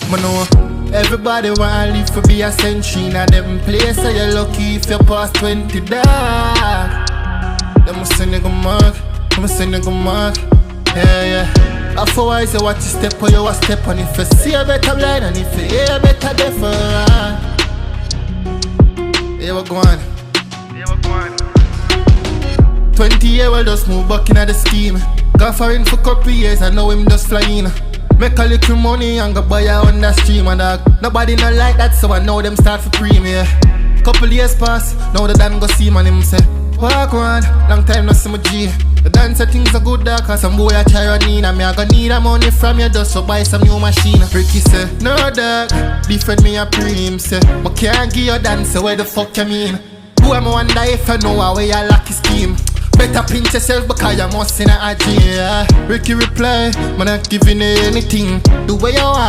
Man, know everybody wanna live for be a century. Now them place so you're lucky if you pass 20 dog. Them say nigga mark, them say nigga mark. Yeah. Otherwise you watch you step or you a step on. If you see a better line and if you hear a better different. Yeah, what go on? 20 years well just move back in the scheme. Got foreign for couple years and now him just flying. Make a little money and go buy a on the stream and dog. Nobody not like that so I know them start for premiere. Couple years pass, now the Dan go see man him say walk on, long time no see my G. The dancer things are good dog cause some boy a Tyrone. And me I gonna need a money from you just to buy some new machine. Ricky say, no dog, different me a preem say I can't give you dancer, where the fuck you mean? Who am I wonder if you know how you like his scheme? Better pinch yourself because you must in a gym. Ricky reply, man not giving you anything. Do what you want.